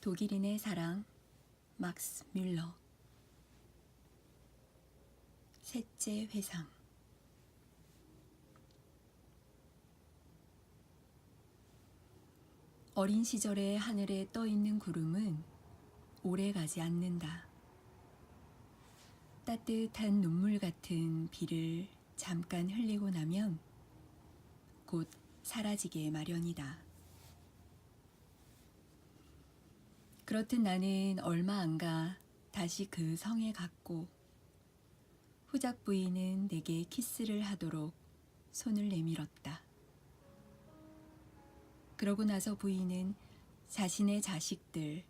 독일인의 사랑, 막스 뮬러. 셋째 회상. 어린 시절에 하늘에 떠 있는 구름은 오래 가지 않는다. 따뜻한 눈물 같은 비를 잠깐 흘리고 나면 곧 사라지게 마련이다. 그렇듯 나는 얼마 안 가 다시 그 성에 갔고, 후작 부인은 내게 키스를 하도록 손을 내밀었다. 그러고 나서 부인은 자신의 자식들,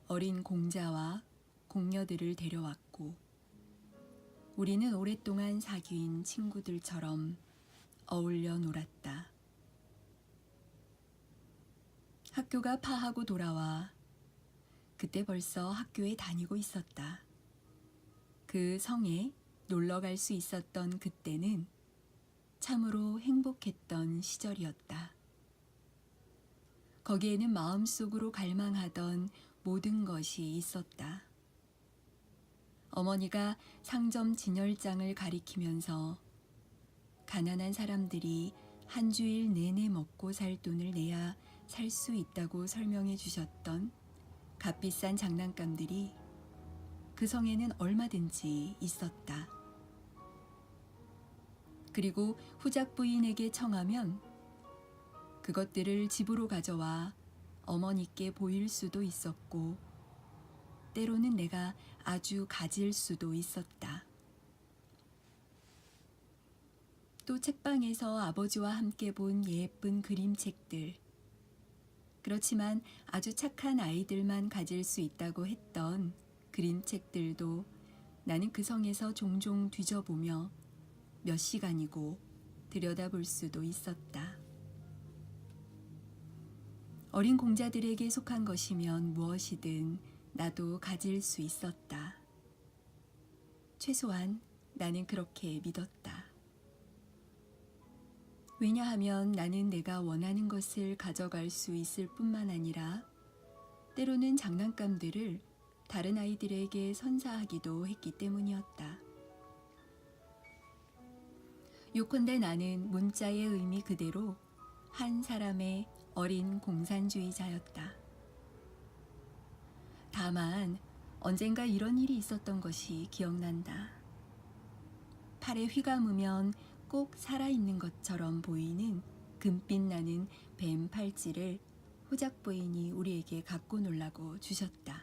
어린 공자와 공녀들을 데려왔고, 우리는 오랫동안 사귄 친구들처럼 어울려 놀았다. 학교가 파하고 돌아와 그때 벌써 학교에 다니고 있었다. 그 성에 놀러 갈 수 있었던 그때는 참으로 행복했던 시절이었다. 거기에는 마음속으로 갈망하던 모든 것이 있었다. 어머니가 상점 진열장을 가리키면서 가난한 사람들이 한 주일 내내 먹고 살 돈을 내야 살 수 있다고 설명해 주셨던 값비싼 장난감들이 그 성에는 얼마든지 있었다. 그리고 후작 부인에게 청하면 그것들을 집으로 가져와 어머니께 보일 수도 있었고, 때로는 내가 아주 가질 수도 있었다. 또 책방에서 아버지와 함께 본 예쁜 그림책들, 그렇지만 아주 착한 아이들만 가질 수 있다고 했던 그림책들도 나는 그 성에서 종종 뒤져보며 몇 시간이고 들여다볼 수도 있었다. 어린 공자들에게 속한 것이면 무엇이든 나도 가질 수 있었다. 최소한 나는 그렇게 믿었다. 왜냐하면 나는 내가 원하는 것을 가져갈 수 있을 뿐만 아니라 때로는 장난감들을 다른 아이들에게 선사하기도 했기 때문이었다. 요컨대 나는 문자의 의미 그대로 한 사람의 어린 공산주의자였다. 다만 언젠가 이런 일이 있었던 것이 기억난다. 팔에 휘감으면 꼭 살아있는 것처럼 보이는 금빛 나는 뱀 팔찌를 후작 부인이 우리에게 갖고 놀라고 주셨다.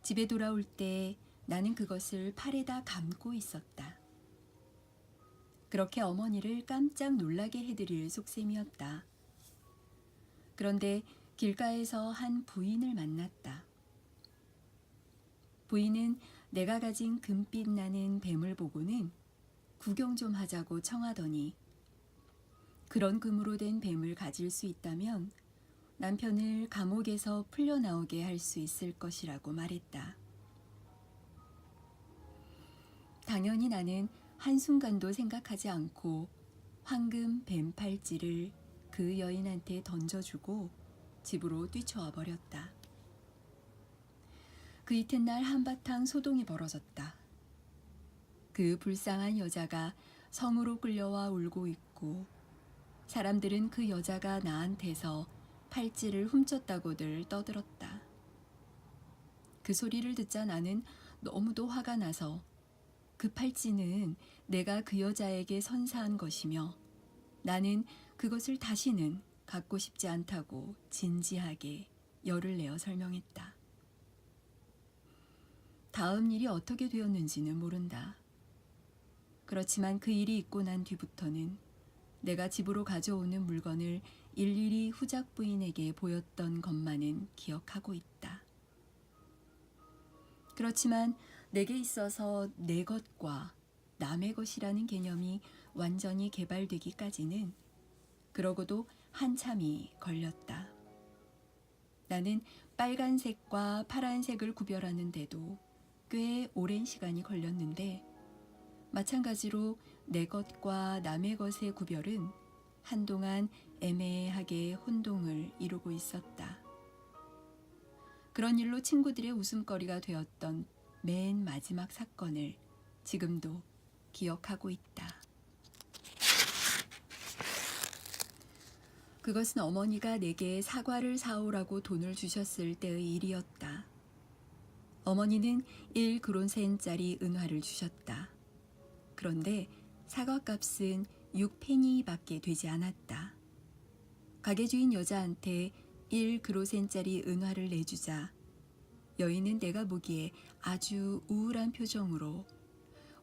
집에 돌아올 때 나는 그것을 팔에다 감고 있었다. 그렇게 어머니를 깜짝 놀라게 해드릴 속셈이었다. 그런데 길가에서 한 부인을 만났다. 부인은 내가 가진 금빛 나는 뱀을 보고는 구경 좀 하자고 청하더니, 그런 금으로 된 뱀을 가질 수 있다면 남편을 감옥에서 풀려나오게 할 수 있을 것이라고 말했다. 당연히 나는 한순간도 생각하지 않고 황금 뱀 팔찌를 그 여인한테 던져주고 집으로 뛰쳐와 버렸다. 그 이튿날 한바탕 소동이 벌어졌다. 그 불쌍한 여자가 성으로 끌려와 울고 있고, 사람들은 그 여자가 나한테서 팔찌를 훔쳤다고들 떠들었다. 그 소리를 듣자 나는 너무도 화가 나서 그 팔찌는 내가 그 여자에게 선사한 것이며 나는 그것을 다시는 갖고 싶지 않다고 진지하게 열을 내어 설명했다. 다음 일이 어떻게 되었는지는 모른다. 그렇지만 그 일이 있고 난 뒤부터는 내가 집으로 가져오는 물건을 일일이 후작 부인에게 보였던 것만은 기억하고 있다. 그렇지만 내게 있어서 내 것과 남의 것이라는 개념이 완전히 개발되기까지는 그러고도 한참이 걸렸다. 나는 빨간색과 파란색을 구별하는데도 꽤 오랜 시간이 걸렸는데, 마찬가지로 내 것과 남의 것의 구별은 한동안 애매하게 혼동을 이루고 있었다. 그런 일로 친구들의 웃음거리가 되었던 맨 마지막 사건을 지금도 기억하고 있다. 그것은 어머니가 내게 사과를 사오라고 돈을 주셨을 때의 일이었다. 어머니는 1그론센짜리 은화를 주셨다. 그런데 사과값은 6페니밖에 되지 않았다. 가게 주인 여자한테 1그로센짜리 은화를 내주자 여인은 내가 보기에 아주 우울한 표정으로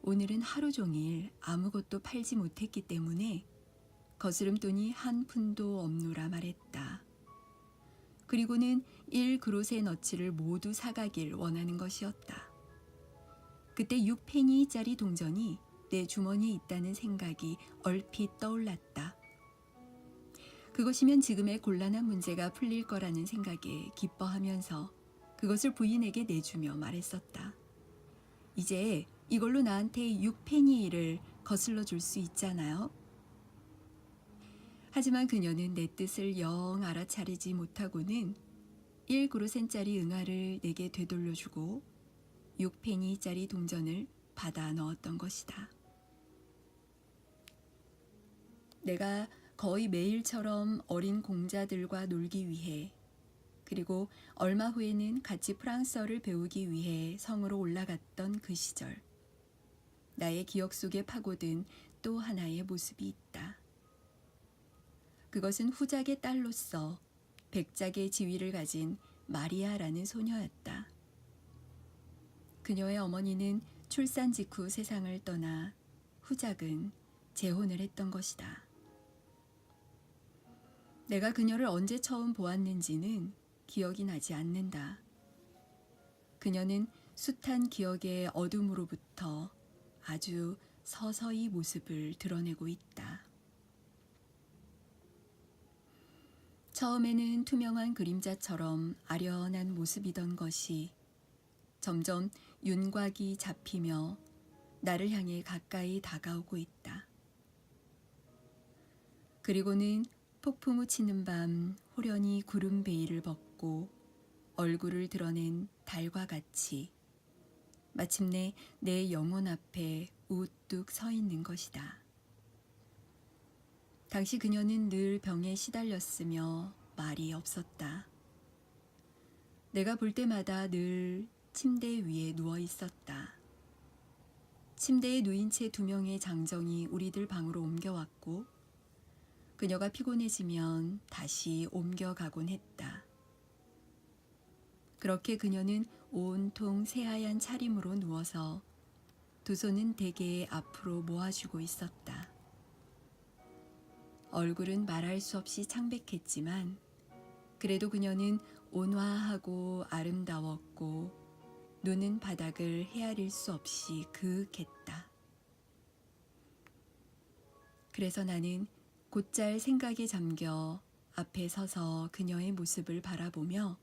오늘은 하루 종일 아무것도 팔지 못했기 때문에 거스름돈이 한 푼도 없노라 말했다. 그리고는 1그롯의 너치를 모두 사가길 원하는 것이었다. 그때 6페니짜리 동전이 내 주머니에 있다는 생각이 얼핏 떠올랐다. 그것이면 지금의 곤란한 문제가 풀릴 거라는 생각에 기뻐하면서 그것을 부인에게 내주며 말했었다. 이제 이걸로 나한테 6페니를 거슬러 줄 수 있잖아요. 하지만 그녀는 내 뜻을 영 알아차리지 못하고는 1그로센짜리 은화를 내게 되돌려주고 6페니짜리 동전을 받아 넣었던 것이다. 내가 거의 매일처럼 어린 공자들과 놀기 위해 그리고 얼마 후에는 같이 프랑스어를 배우기 위해 성으로 올라갔던 그 시절. 나의 기억 속에 파고든 또 하나의 모습이 있다. 그것은 후작의 딸로서 백작의 지위를 가진 마리아라는 소녀였다. 그녀의 어머니는 출산 직후 세상을 떠나 후작은 재혼을 했던 것이다. 내가 그녀를 언제 처음 보았는지는 기억이 나지 않는다. 그녀는 숱한 기억의 어둠으로부터 아주 서서히 모습을 드러내고 있다. 처음에는 투명한 그림자처럼 아련한 모습이던 것이 점점 윤곽이 잡히며 나를 향해 가까이 다가오고 있다. 그리고는 폭풍우 치는 밤 호련히 구름 베일을 벗고 얼굴을 드러낸 달과 같이 마침내 내 영혼 앞에 우뚝 서 있는 것이다. 당시 그녀는 늘 병에 시달렸으며 말이 없었다. 내가 볼 때마다 늘 침대 위에 누워 있었다. 침대에 누인 채 2명의 장정이 우리들 방으로 옮겨왔고 그녀가 피곤해지면 다시 옮겨가곤 했다. 그렇게 그녀는 온통 새하얀 차림으로 누워서 두 손은 대게 앞으로 모아주고 있었다. 얼굴은 말할 수 없이 창백했지만 그래도 그녀는 온화하고 아름다웠고 눈은 바닥을 헤아릴 수 없이 그윽했다. 그래서 나는 곧잘 생각에 잠겨 앞에 서서 그녀의 모습을 바라보며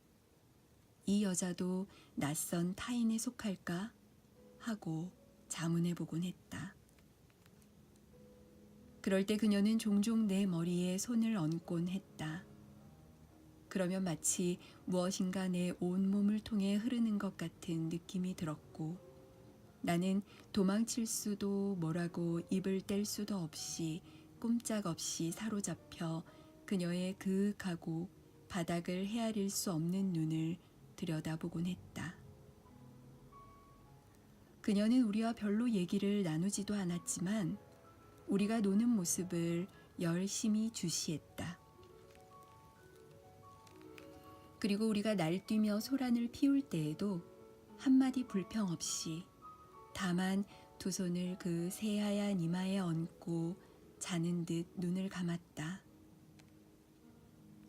이 여자도 낯선 타인에 속할까 하고 자문해보곤 했다. 그럴 때 그녀는 종종 내 머리에 손을 얹곤 했다. 그러면 마치 무엇인가 내 온몸을 통해 흐르는 것 같은 느낌이 들었고 나는 도망칠 수도 뭐라고 입을 뗄 수도 없이 꼼짝없이 사로잡혀 그녀의 그윽하고 바닥을 헤아릴 수 없는 눈을 들여다보곤 했다. 그녀는 우리와 별로 얘기를 나누지도 않았지만 우리가 노는 모습을 열심히 주시했다. 그리고 우리가 날뛰며 소란을 피울 때에도 한마디 불평 없이 다만 두 손을 그 새하얀 이마에 얹고 자는 듯 눈을 감았다.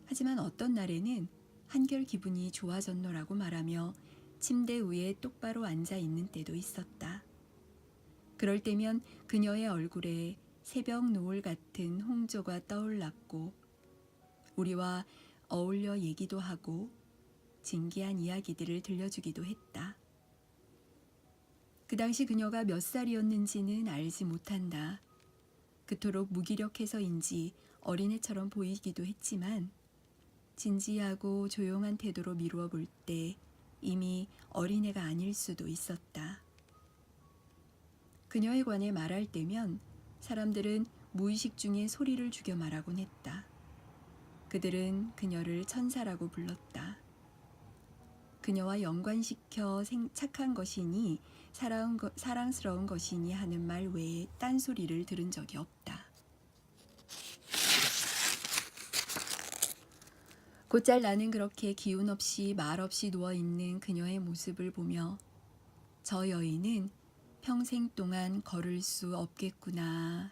하지만 어떤 날에는 한결 기분이 좋아졌노라고 말하며 침대 위에 똑바로 앉아 있는 때도 있었다. 그럴 때면 그녀의 얼굴에 새벽 노을 같은 홍조가 떠올랐고 우리와 어울려 얘기도 하고 진기한 이야기들을 들려주기도 했다. 그 당시 그녀가 몇 살이었는지는 알지 못한다. 그토록 무기력해서인지 어린애처럼 보이기도 했지만 진지하고 조용한 태도로 미루어 볼 때 이미 어린애가 아닐 수도 있었다. 그녀에 관해 말할 때면 사람들은 무의식 중에 소리를 죽여 말하곤 했다. 그들은 그녀를 천사라고 불렀다. 그녀와 연관시켜 착한 것이니 사랑스러운 것이니 하는 말 외에 딴소리를 들은 적이 없다. 곧잘 나는 그렇게 기운 없이 말 없이 누워있는 그녀의 모습을 보며 저 여인은 평생 동안 걸을 수 없겠구나.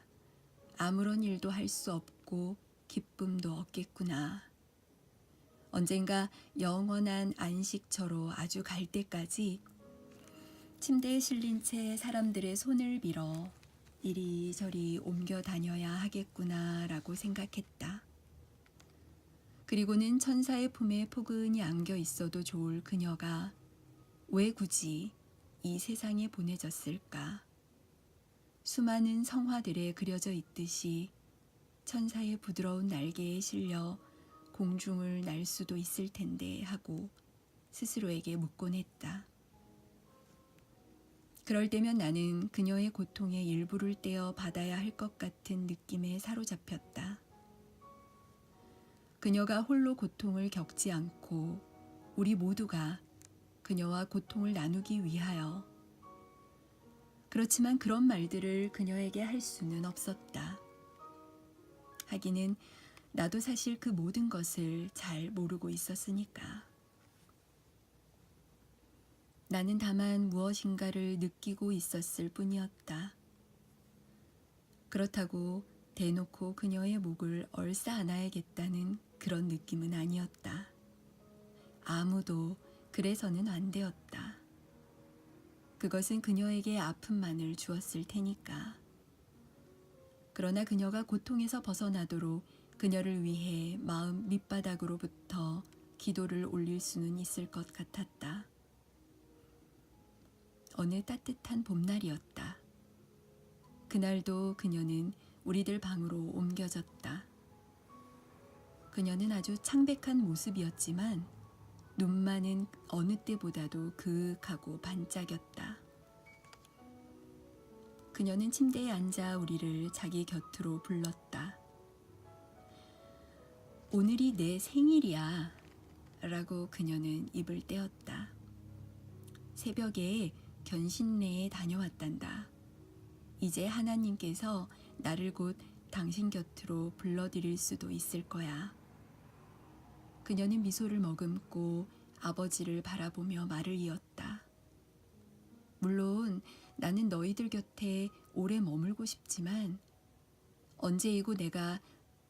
아무런 일도 할 수 없고 기쁨도 없겠구나. 언젠가 영원한 안식처로 아주 갈 때까지 침대에 실린 채 사람들의 손을 빌어 이리저리 옮겨 다녀야 하겠구나라고 생각했다. 그리고는 천사의 품에 포근히 안겨 있어도 좋을 그녀가 왜 굳이 이 세상에 보내졌을까? 수많은 성화들에 그려져 있듯이 천사의 부드러운 날개에 실려 공중을 날 수도 있을 텐데 하고 스스로에게 묻곤 했다. 그럴 때면 나는 그녀의 고통의 일부를 떼어 받아야 할 것 같은 느낌에 사로잡혔다. 그녀가 홀로 고통을 겪지 않고 우리 모두가 그녀와 고통을 나누기 위하여. 그렇지만 그런 말들을 그녀에게 할 수는 없었다. 하기는 나도 사실 그 모든 것을 잘 모르고 있었으니까. 나는 다만 무엇인가를 느끼고 있었을 뿐이었다. 그렇다고 대놓고 그녀의 목을 얼싸 안아야겠다는 그런 느낌은 아니었다. 아무도 그래서는 안 되었다. 그것은 그녀에게 아픔만을 주었을 테니까. 그러나 그녀가 고통에서 벗어나도록 그녀를 위해 마음 밑바닥으로부터 기도를 올릴 수는 있을 것 같았다. 어느 따뜻한 봄날이었다. 그날도 그녀는 우리들 방으로 옮겨졌다. 그녀는 아주 창백한 모습이었지만 눈만은 어느 때보다도 그윽하고 반짝였다. 그녀는 침대에 앉아 우리를 자기 곁으로 불렀다. 오늘이 내 생일이야 라고 그녀는 입을 떼었다. 새벽에 견신내에 다녀왔단다. 이제 하나님께서 나를 곧 당신 곁으로 불러들일 수도 있을 거야. 그녀는 미소를 머금고 아버지를 바라보며 말을 이었다. 물론 나는 너희들 곁에 오래 머물고 싶지만 언제이고 내가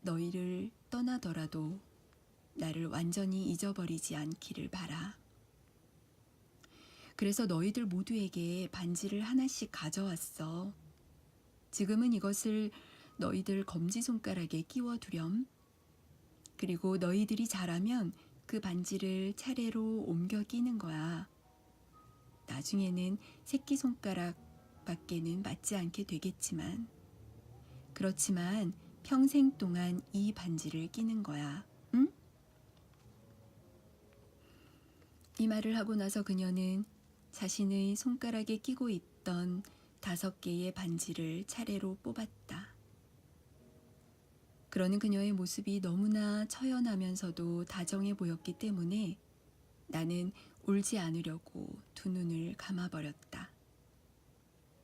너희를 떠나더라도 나를 완전히 잊어버리지 않기를 바라. 그래서 너희들 모두에게 반지를 하나씩 가져왔어. 지금은 이것을 너희들 검지손가락에 끼워두렴. 그리고 너희들이 자라면 그 반지를 차례로 옮겨 끼는 거야. 나중에는 새끼손가락밖에는 맞지 않게 되겠지만, 그렇지만 평생 동안 이 반지를 끼는 거야. 응? 이 말을 하고 나서 그녀는 자신의 손가락에 끼고 있던 5개의 반지를 차례로 뽑았다. 그러는 그녀의 모습이 너무나 처연하면서도 다정해 보였기 때문에 나는 울지 않으려고 두 눈을 감아버렸다.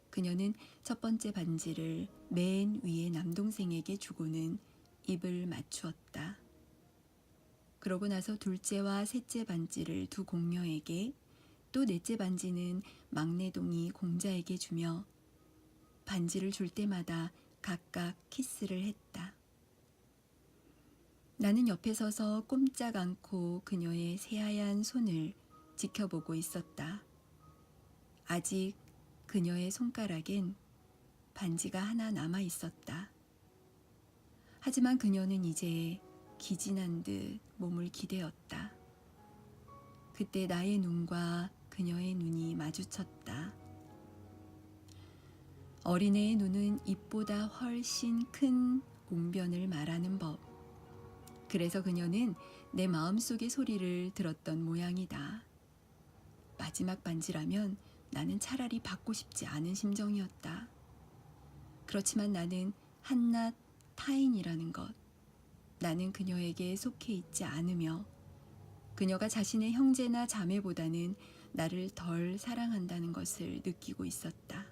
그녀는 첫 번째 반지를 맨 위에 남동생에게 주고는 입을 맞추었다. 그러고 나서 둘째와 셋째 반지를 두 공녀에게, 또 넷째 반지는 막내동이 공자에게 주며 반지를 줄 때마다 각각 키스를 했다. 나는 옆에 서서 꼼짝 않고 그녀의 새하얀 손을 지켜보고 있었다. 아직 그녀의 손가락엔 반지가 하나 남아 있었다. 하지만 그녀는 이제 기진한 듯 몸을 기대었다. 그때 나의 눈과 그녀의 눈이 마주쳤다. 어린애의 눈은 입보다 훨씬 큰 웅변을 말하는 법. 그래서 그녀는 내 마음속의 소리를 들었던 모양이다. 마지막 반지라면 나는 차라리 받고 싶지 않은 심정이었다. 그렇지만 나는 한낱 타인이라는 것, 나는 그녀에게 속해 있지 않으며 그녀가 자신의 형제나 자매보다는 나를 덜 사랑한다는 것을 느끼고 있었다.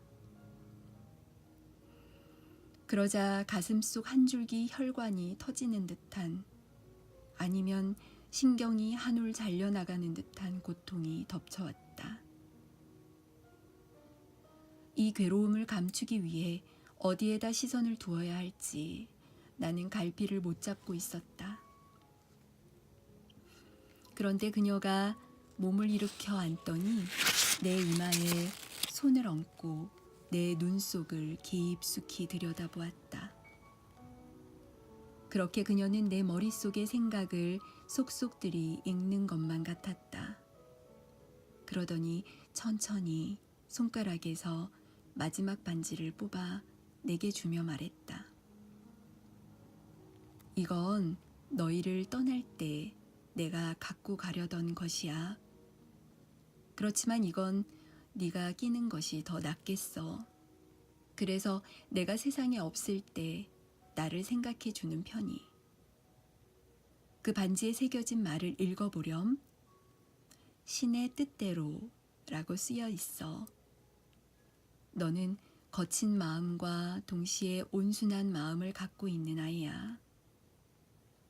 그러자 가슴 속 한 줄기 혈관이 터지는 듯한, 아니면 신경이 한올 잘려나가는 듯한 고통이 덮쳐왔다. 이 괴로움을 감추기 위해 어디에다 시선을 두어야 할지 나는 갈피를 못 잡고 있었다. 그런데 그녀가 몸을 일으켜 앉더니 내 이마에 손을 얹고 내 눈 속을 깊숙이 들여다보았다. 그렇게 그녀는 내 머릿속의 생각을 속속들이 읽는 것만 같았다. 그러더니 천천히 손가락에서 마지막 반지를 뽑아 내게 주며 말했다. 이건 너희를 떠날 때 내가 갖고 가려던 것이야. 그렇지만 이건 네가 끼는 것이 더 낫겠어. 그래서 내가 세상에 없을 때 나를 생각해 주는 편이. 그 반지에 새겨진 말을 읽어보렴. 신의 뜻대로 라고 쓰여 있어. 너는 거친 마음과 동시에 온순한 마음을 갖고 있는 아이야.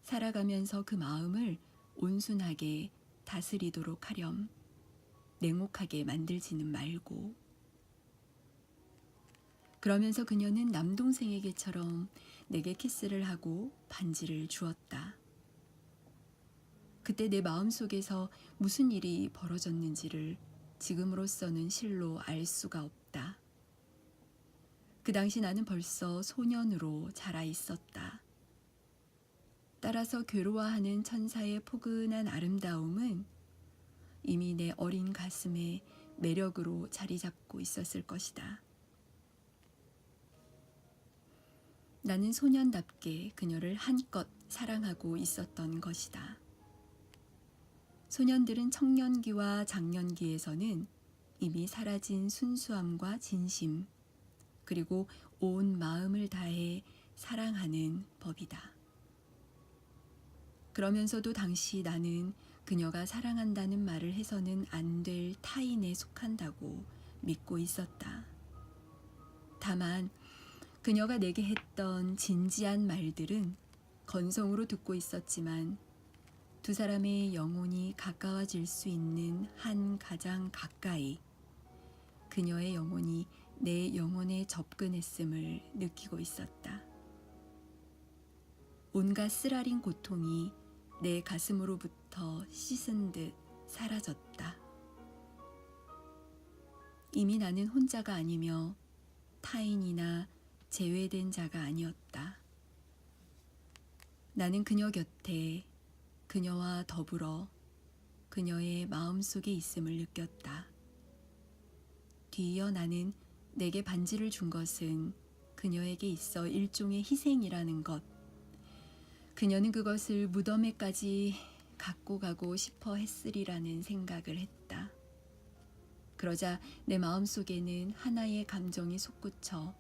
살아가면서 그 마음을 온순하게 다스리도록 하렴. 냉혹하게 만들지는 말고. 그러면서 그녀는 남동생에게처럼 내게 키스를 하고 반지를 주었다. 그때 내 마음속에서 무슨 일이 벌어졌는지를 지금으로서는 실로 알 수가 없다. 그 당시 나는 벌써 소년으로 자라 있었다. 따라서 괴로워하는 천사의 포근한 아름다움은 이미 내 어린 가슴에 매력으로 자리 잡고 있었을 것이다. 나는 소년답게 그녀를 한껏 사랑하고 있었던 것이다. 소년들은 청년기와 장년기에서는 이미 사라진 순수함과 진심, 그리고 온 마음을 다해 사랑하는 법이다. 그러면서도 당시 나는 그녀가 사랑한다는 말을 해서는 안 될 타인에 속한다고 믿고 있었다. 다만 그녀가 내게 했던 진지한 말들은 건성으로 듣고 있었지만 두 사람의 영혼이 가까워질 수 있는 한 가장 가까이 그녀의 영혼이 내 영혼에 접근했음을 느끼고 있었다. 온갖 쓰라린 고통이 내 가슴으로부터 씻은 듯 사라졌다. 이미 나는 혼자가 아니며 타인이나 제외된 자가 아니었다. 나는 그녀 곁에 그녀와 더불어 그녀의 마음속에 있음을 느꼈다. 뒤이어 나는 내게 반지를 준 것은 그녀에게 있어 일종의 희생이라는 것. 그녀는 그것을 무덤에까지 갖고 가고 싶어 했으리라는 생각을 했다. 그러자 내 마음속에는 하나의 감정이 솟구쳐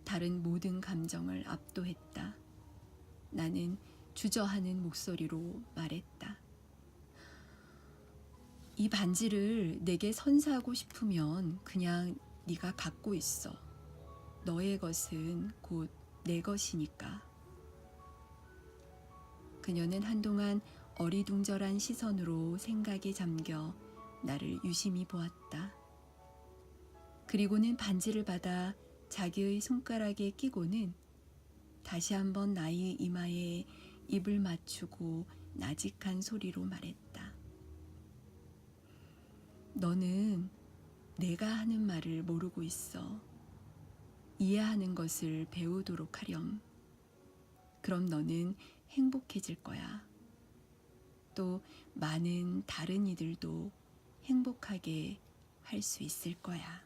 다른 모든 감정을 압도했다. 나는 주저하는 목소리로 말했다. 이 반지를 내게 선사하고 싶으면 그냥 네가 갖고 있어. 너의 것은 곧 내 것이니까. 그녀는 한동안 어리둥절한 시선으로 생각에 잠겨 나를 유심히 보았다. 그리고는 반지를 받아 자기의 손가락에 끼고는 다시 한번 나의 이마에 입을 맞추고 나직한 소리로 말했다. 너는 내가 하는 말을 모르고 있어. 이해하는 것을 배우도록 하렴. 그럼 너는 행복해질 거야. 또 많은 다른 이들도 행복하게 할 수 있을 거야.